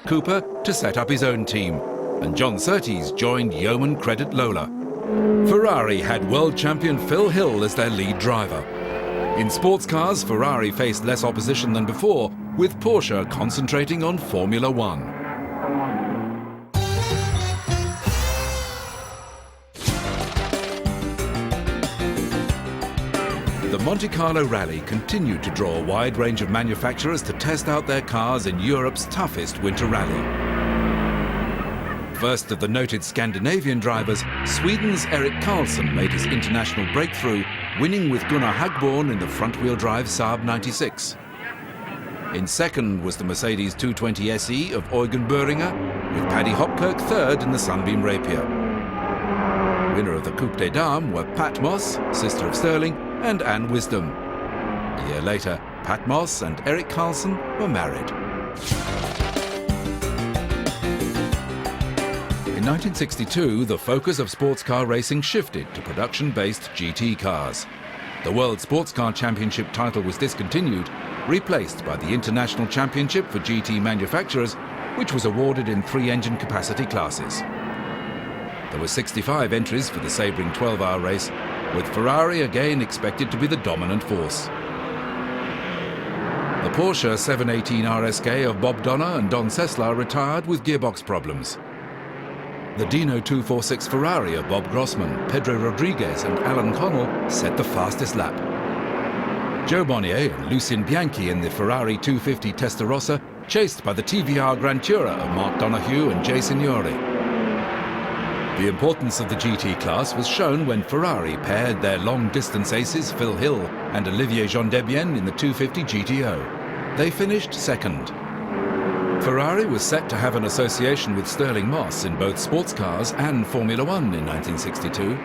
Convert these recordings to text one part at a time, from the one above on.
Cooper to set up his own team, and John Surtees joined Yeoman Credit Lola. Ferrari had world champion Phil Hill as their lead driver. In sports cars, Ferrari faced less opposition than before, with Porsche concentrating on Formula One. The Monte Carlo Rally continued to draw a wide range of manufacturers to test out their cars in Europe's toughest winter rally. First of the noted Scandinavian drivers, Sweden's Erik Karlsson made his international breakthrough, winning with Gunnar Hagborn in the front-wheel drive Saab 96. In second was the Mercedes 220 SE of Eugen Boehringer, with Paddy Hopkirk third in the Sunbeam Rapier. Winner of the Coupe des Dames were Pat Moss, sister of Sterling, and Anne Wisdom. A year later, Pat Moss and Erik Karlsson were married. In 1962, the focus of sports car racing shifted to production-based GT cars. The World Sports Car Championship title was discontinued, replaced by the International Championship for GT manufacturers, which was awarded in 3 engine capacity classes. There were 65 entries for the Sebring 12-hour race, with Ferrari again expected to be the dominant force. The Porsche 718 RSK of Bob Donner and Don Sessler retired with gearbox problems. The Dino 246 Ferrari of Bob Grossman, Pedro Rodriguez and Alan Connell set the fastest lap. Joe Bonnier and Lucien Bianchi in the Ferrari 250 Testarossa, chased by the TVR Grantura of Mark Donoghue and Jay Signori. The importance of the GT class was shown when Ferrari paired their long-distance aces Phil Hill and Olivier Gendebien in the 250 GTO. They finished second. Ferrari was set to have an association with Stirling Moss in both sports cars and Formula One in 1962.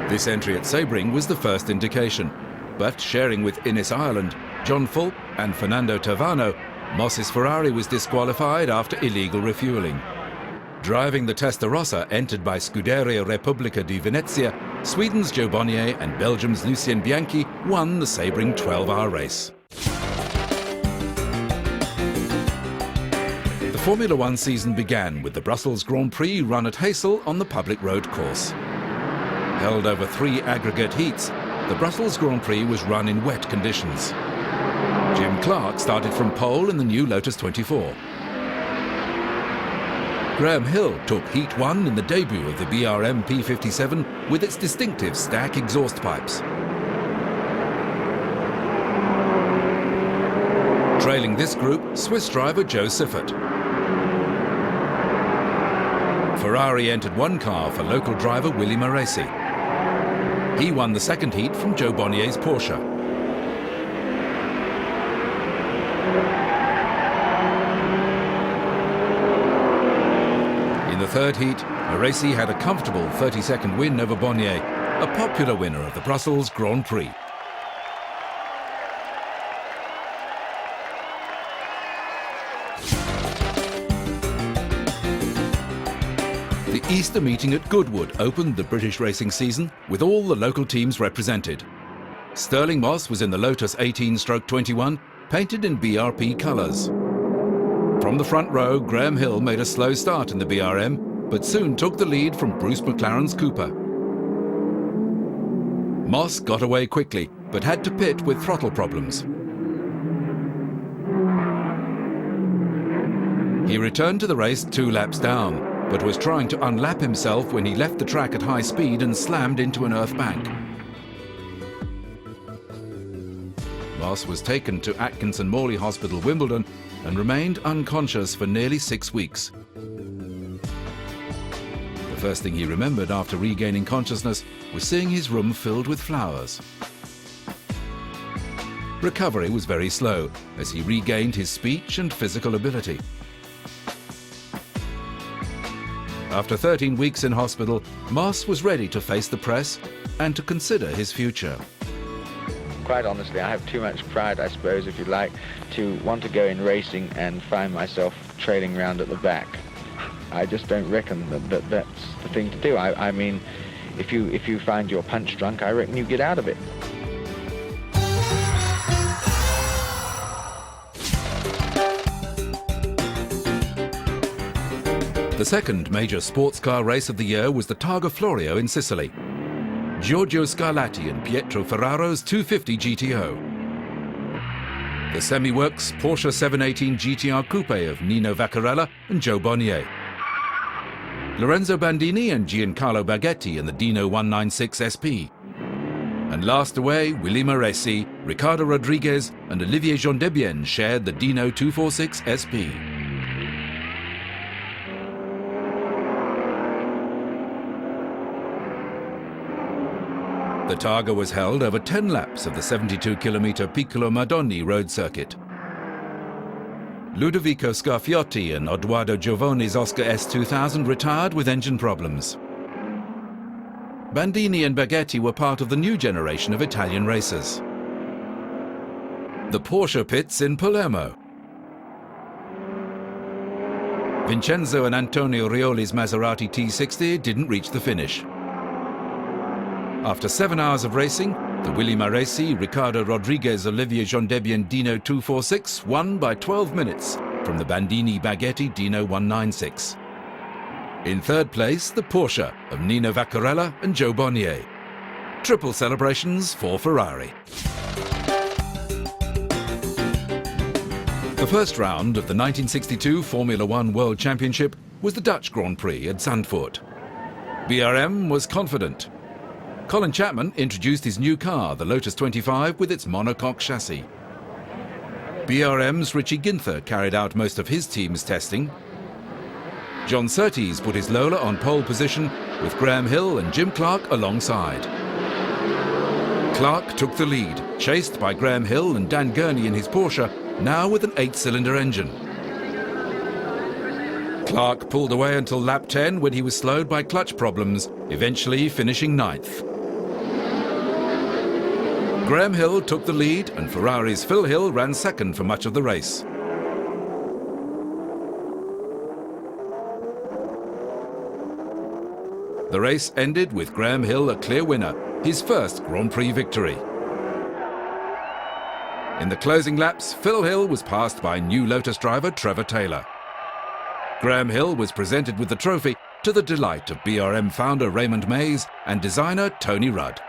This entry at Sebring was the first indication, but sharing with Innis Ireland, John Fulp and Fernando Tavano, Moss's Ferrari was disqualified after illegal refueling. Driving the Testarossa entered by Scuderia Repubblica di Venezia, Sweden's Joe Bonnier and Belgium's Lucien Bianchi won the Sebring 12-hour race. The Formula One season began with the Brussels Grand Prix run at Heysel on the public road course. Held over 3 aggregate heats, the Brussels Grand Prix was run in wet conditions. Jim Clark started from pole in the new Lotus 24. Graham Hill took Heat 1 in the debut of the BRM P57 with its distinctive stack exhaust pipes. Trailing this group, Swiss driver Joe Siffert. Ferrari entered 1 car for local driver Willy Maresi. He won the second heat from Joe Bonnier's Porsche. In the third heat, Maresi had a comfortable 30-second win over Bonnier, a popular winner of the Brussels Grand Prix. The Easter meeting at Goodwood opened the British racing season with all the local teams represented. Stirling Moss was in the Lotus 18/21, painted in BRP colours. From the front row, Graham Hill made a slow start in the BRM, but soon took the lead from Bruce McLaren's Cooper. Moss got away quickly, but had to pit with throttle problems. He returned to the race 2 laps down, but was trying to unlap himself when he left the track at high speed and slammed into an earth bank. Moss was taken to Atkinson Morley Hospital, Wimbledon, and remained unconscious for nearly 6 weeks. The first thing he remembered after regaining consciousness was seeing his room filled with flowers. Recovery was very slow as he regained his speech and physical ability. After 13 weeks in hospital, Moss was ready to face the press and to consider his future. Quite honestly, I have too much pride, I suppose, if you like, to want to go in racing and find myself trailing around at the back. I just don't reckon that that's the thing to do. I mean, if you find you're punch drunk, I reckon you get out of it. The second major sports car race of the year was the Targa Florio in Sicily. Giorgio Scarlatti and Pietro Ferraro's 250 GTO. The semi-works Porsche 718 GTR Coupe of Nino Vaccarella and Joe Bonnier. Lorenzo Bandini and Giancarlo Baghetti in the Dino 196 SP. And last away, Willy Maresi, Ricardo Rodriguez and Olivier Gendebien shared the Dino 246 SP. The Targa was held over 10 laps of the 72-kilometre Piccolo Madonni road circuit. Ludovico Scarfiotti and Odoardo Giovoni's Oscar S2000 retired with engine problems. Bandini and Baghetti were part of the new generation of Italian racers. The Porsche pits in Palermo. Vincenzo and Antonio Rioli's Maserati T60 didn't reach the finish. After 7 hours of racing, the Willy Maresi, Ricardo Rodriguez, Olivier Gendebien Dino 246 won by 12 minutes from the Bandini Baghetti Dino 196. In third place, the Porsche of Nino Vaccarella and Joe Bonnier. Triple celebrations for Ferrari. The first round of the 1962 Formula One World Championship was the Dutch Grand Prix at Zandvoort. BRM was confident. Colin Chapman introduced his new car, the Lotus 25, with its monocoque chassis. BRM's Richie Ginther carried out most of his team's testing. John Surtees put his Lola on pole position with Graham Hill and Jim Clark alongside. Clark took the lead, chased by Graham Hill and Dan Gurney in his Porsche, now with an 8-cylinder engine. Clark pulled away until lap 10 when he was slowed by clutch problems, eventually finishing 9th. Graham Hill took the lead and Ferrari's Phil Hill ran second for much of the race. The race ended with Graham Hill a clear winner, his first Grand Prix victory. In the closing laps, Phil Hill was passed by new Lotus driver Trevor Taylor. Graham Hill was presented with the trophy to the delight of BRM founder Raymond Mays and designer Tony Rudd.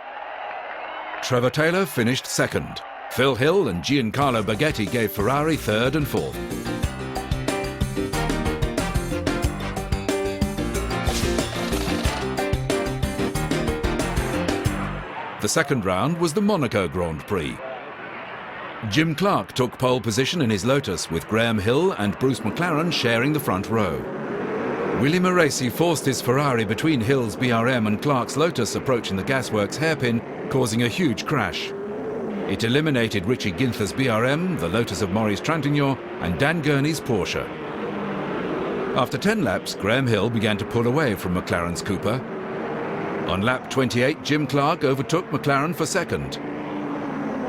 Trevor Taylor finished second. Phil Hill and Giancarlo Baghetti gave Ferrari third and fourth. The second round was the Monaco Grand Prix. Jim Clark took pole position in his Lotus with Graham Hill and Bruce McLaren sharing the front row. Willy Maresi forced his Ferrari between Hill's BRM and Clark's Lotus approaching the gasworks hairpin, causing a huge crash. It eliminated Richie Ginther's BRM, the Lotus of Maurice Trintignant, and Dan Gurney's Porsche. After 10 laps, Graham Hill began to pull away from McLaren's Cooper. On lap 28, Jim Clark overtook McLaren for second.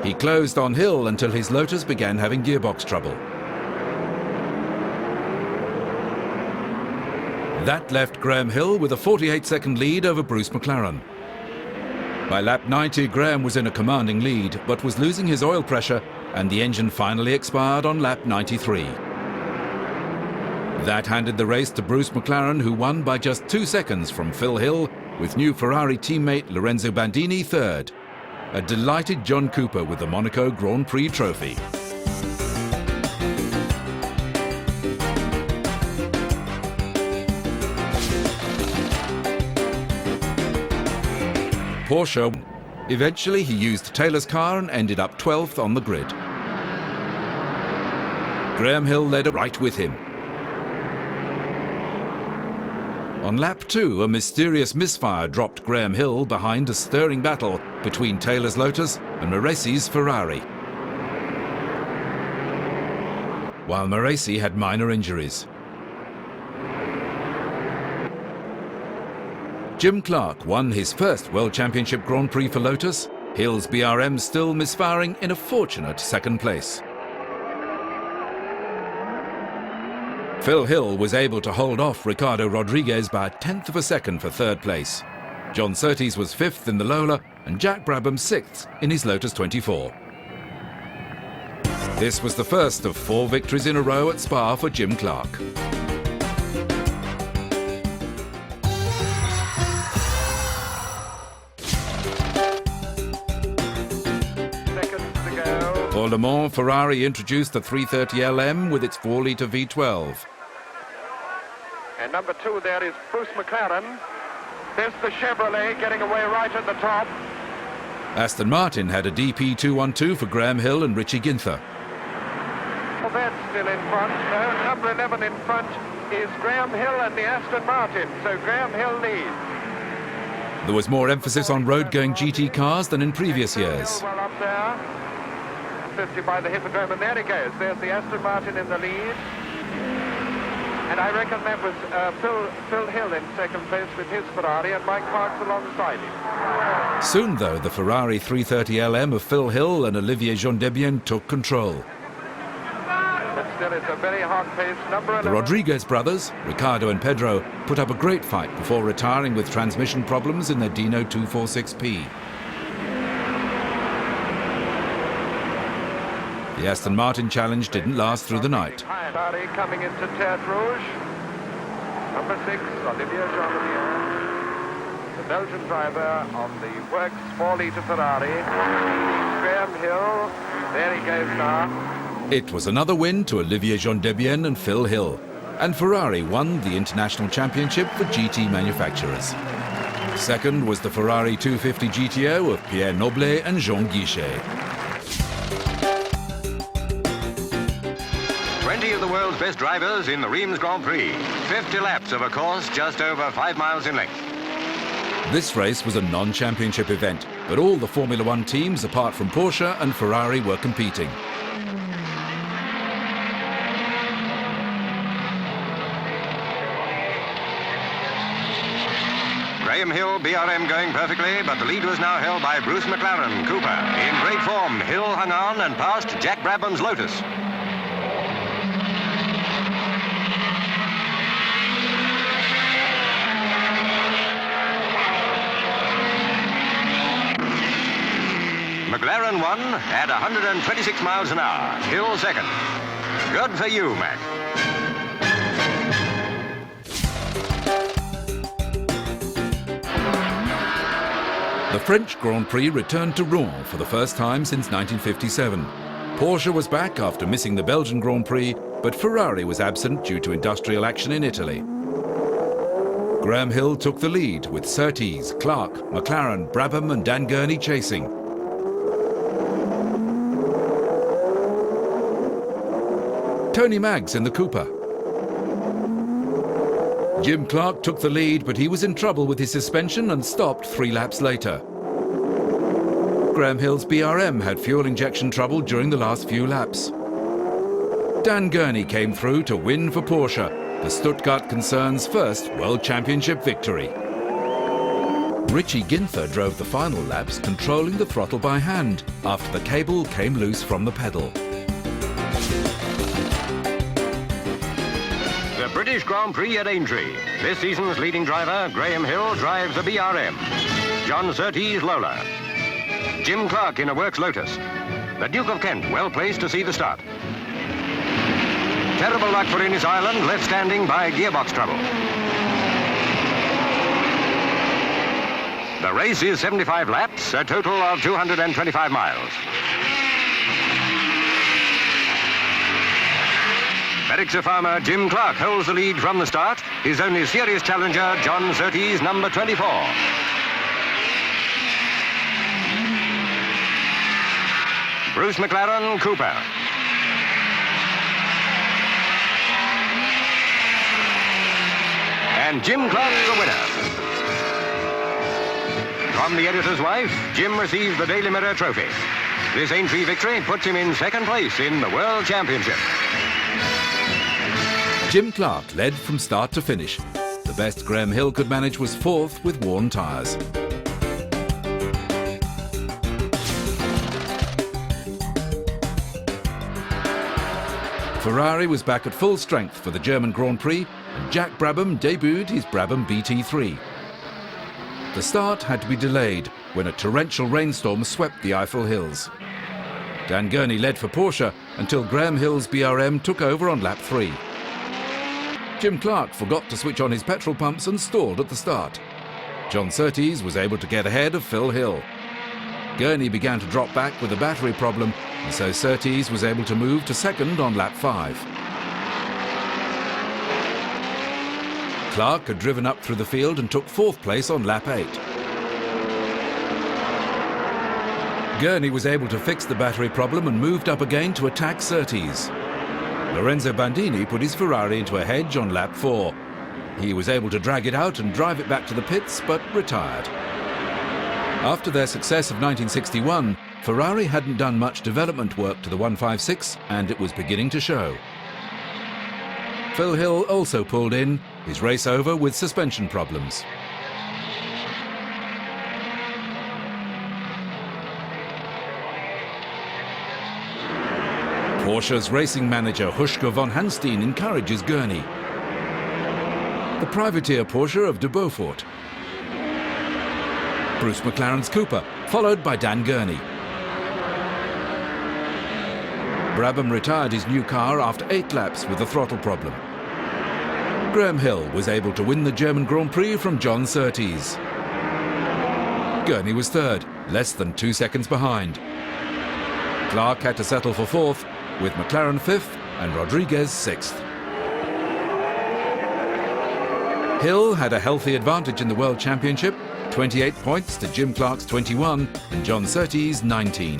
He closed on Hill until his Lotus began having gearbox trouble. That left Graham Hill with a 48-second lead over Bruce McLaren. By lap 90, Graham was in a commanding lead, but was losing his oil pressure, and the engine finally expired on lap 93. That handed the race to Bruce McLaren, who won by just 2 seconds from Phil Hill, with new Ferrari teammate Lorenzo Bandini third. A delighted John Cooper with the Monaco Grand Prix trophy. Porsche. Eventually he used Taylor's car and ended up 12th on the grid. Graham Hill led right with him. On lap 2, a mysterious misfire dropped Graham Hill behind a stirring battle between Taylor's Lotus and Maresi's Ferrari, while Maresi had minor injuries. Jim Clark won his first World Championship Grand Prix for Lotus, Hill's BRM still misfiring in a fortunate second place. Phil Hill was able to hold off Ricardo Rodriguez by 1/10 of a second for third place. John Surtees was 5th in the Lola and Jack Brabham 6th in his Lotus 24. This was the first of 4 victories in a row at Spa for Jim Clark. For Le Mans, Ferrari introduced the 330LM with its 4-litre V12. And number 2 there is Bruce McLaren. There's the Chevrolet getting away right at the top. Aston Martin had a DP212 for Graham Hill and Richie Ginther. Well, that's still in front. Number 11 in front is Graham Hill and the Aston Martin. So Graham Hill leads. There was more emphasis on road-going GT cars than in previous years. Well up there. 50 by the Hippodrome, and there he goes. There's the Aston Martin in the lead. And I reckon that was Phil Hill in second place with his Ferrari, and Mike Parks alongside him. Soon, though, the Ferrari 330LM of Phil Hill and Olivier Jean-Debienne took control. But still, it's a very hot pace. Number 11. The Rodriguez brothers, Ricardo and Pedro, put up a great fight before retiring with transmission problems in their Dino 246P. The Aston Martin challenge didn't last through the night. Ferrari coming into Terre Rouge. Number 6, Olivier Jean-Debienne. The Belgian driver on the Works 4-litre Ferrari. Graham Hill. There he goes now. It was another win to Olivier Jean-Debienne and Phil Hill. And Ferrari won the International Championship for GT manufacturers. Second was the Ferrari 250 GTO of Pierre Noblet and Jean Guichet. 20 of the world's best drivers in the Reims Grand Prix. 50 laps of a course just over 5 miles in length. This race was a non-championship event, but all the Formula One teams apart from Porsche and Ferrari were competing. Graham Hill, BRM going perfectly, but the lead was now held by Bruce McLaren, Cooper. In great form, Hill hung on and passed Jack Brabham's Lotus. McLaren won at 126 miles an hour. Hill second. Good for you, Mac. The French Grand Prix returned to Rouen for the first time since 1957. Porsche was back after missing the Belgian Grand Prix, but Ferrari was absent due to industrial action in Italy. Graham Hill took the lead with Surtees, Clark, McLaren, Brabham and Dan Gurney chasing. Tony Maggs in the Cooper. Jim Clark took the lead, but he was in trouble with his suspension and stopped 3 laps later. Graham Hill's BRM had fuel injection trouble during the last few laps. Dan Gurney came through to win for Porsche, the Stuttgart concern's first World Championship victory. Richie Ginther drove the final laps, controlling the throttle by hand after the cable came loose from the pedal. The British Grand Prix at Aintree. This season's leading driver, Graham Hill, drives a BRM. John Surtees, Lola. Jim Clark in a Works Lotus. The Duke of Kent, well placed to see the start. Terrible luck for Innis Ireland, left standing by gearbox trouble. The race is 75 laps, a total of 225 miles. Berwickshire farmer Jim Clark holds the lead from the start. His only serious challenger, John Surtees, number 24. Bruce McLaren, Cooper. And Jim Clark's the winner. From the editor's wife, Jim receives the Daily Mirror trophy. This Aintree victory puts him in second place in the World Championship. Jim Clark led from start to finish. The best Graham Hill could manage was 4th with worn tyres. Ferrari was back at full strength for the German Grand Prix, and Jack Brabham debuted his Brabham BT3. The start had to be delayed when a torrential rainstorm swept the Eifel Hills. Dan Gurney led for Porsche until Graham Hill's BRM took over on lap 3. Jim Clark forgot to switch on his petrol pumps and stalled at the start. John Surtees was able to get ahead of Phil Hill. Gurney began to drop back with a battery problem, so Surtees was able to move to second on lap 5. Clark had driven up through the field and took 4th place on lap 8. Gurney was able to fix the battery problem and moved up again to attack Surtees. Lorenzo Bandini put his Ferrari into a hedge on lap 4. He was able to drag it out and drive it back to the pits, but retired. After their success of 1961, Ferrari hadn't done much development work to the 156, and it was beginning to show. Phil Hill also pulled in, his race over with suspension problems. Porsche's racing manager Huschke von Hanstein encourages Gurney. The privateer Porsche of de Beaufort. Bruce McLaren's Cooper, followed by Dan Gurney. Brabham retired his new car after 8 laps with a throttle problem. Graham Hill was able to win the German Grand Prix from John Surtees. Gurney was 3rd, less than 2 seconds behind. Clark had to settle for 4th, with McLaren 5th and Rodriguez 6th. Hill had a healthy advantage in the World Championship, 28 points to Jim Clark's 21 and John Surtees' 19.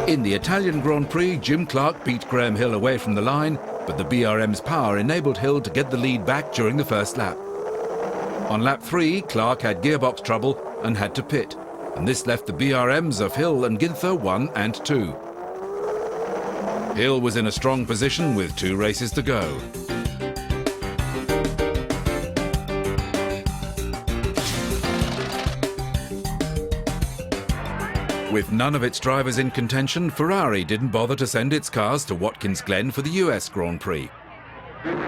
In the Italian Grand Prix, Jim Clark beat Graham Hill away from the line, but the BRM's power enabled Hill to get the lead back during the first lap. On lap 3, Clark had gearbox trouble and had to pit, and this left the BRMs of Hill and Ginther 1 and 2. Hill was in a strong position with 2 races to go. With none of its drivers in contention, Ferrari didn't bother to send its cars to Watkins Glen for the US Grand Prix.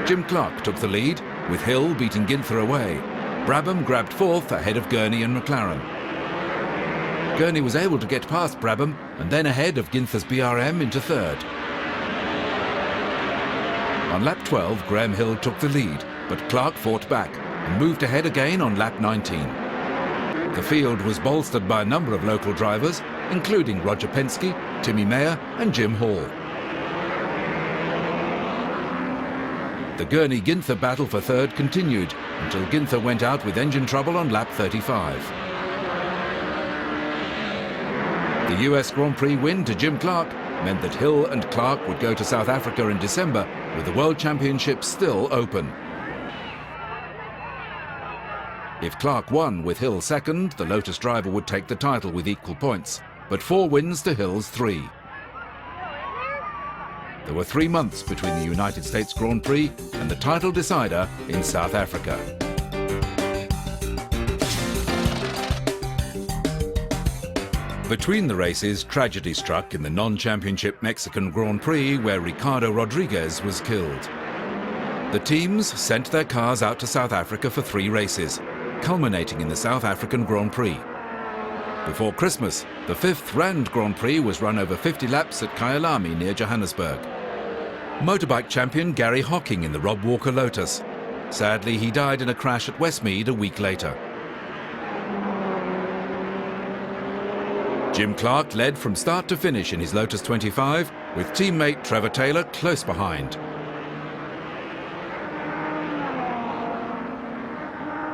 Jim Clark took the lead, with Hill beating Ginther away. Brabham grabbed 4th ahead of Gurney and McLaren. Gurney was able to get past Brabham and then ahead of Ginther's BRM into 3rd. On lap 12, Graham Hill took the lead, but Clark fought back and moved ahead again on lap 19. The field was bolstered by a number of local drivers, including Roger Penske, Timmy Mayer and Jim Hall. The Gurney-Ginther battle for 3rd continued until Ginther went out with engine trouble on lap 35. The US Grand Prix win to Jim Clark meant that Hill and Clark would go to South Africa in December, with the World Championship still open. If Clark won with Hill 2nd, the Lotus driver would take the title with equal points, but 4 wins to Hill's 3. There were 3 months between the United States Grand Prix and the title decider in South Africa. Between the races, tragedy struck in the non-championship Mexican Grand Prix, where Ricardo Rodriguez was killed. The teams sent their cars out to South Africa for 3 races, culminating in the South African Grand Prix. Before Christmas, the 5th Rand Grand Prix was run over 50 laps at Kyalami near Johannesburg. Motorbike champion Gary Hocking in the Rob Walker Lotus. Sadly, he died in a crash at Westmead a week later. Jim Clark led from start to finish in his Lotus 25, with teammate Trevor Taylor close behind.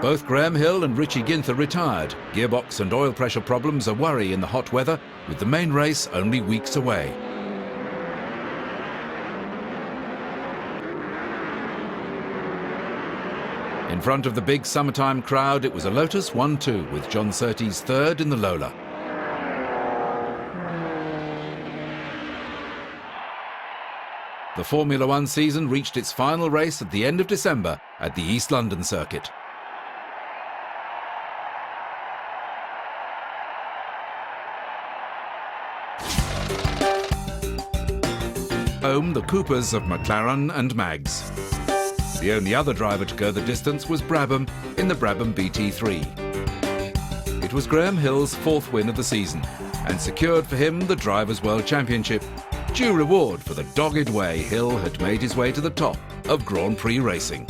Both Graham Hill and Richie Ginther retired. Gearbox and oil pressure problems a worry in the hot weather, with the main race only weeks away. In front of the big summertime crowd, it was a Lotus 1-2 with John Surtees 3rd in the Lola. The Formula One season reached its final race at the end of December at the East London circuit. Home, the Coopers of McLaren and Mags. The only other driver to go the distance was Brabham in the Brabham BT3. It was Graham Hill's 4th win of the season and secured for him the Drivers' World Championship, due reward for the dogged way Hill had made his way to the top of Grand Prix racing.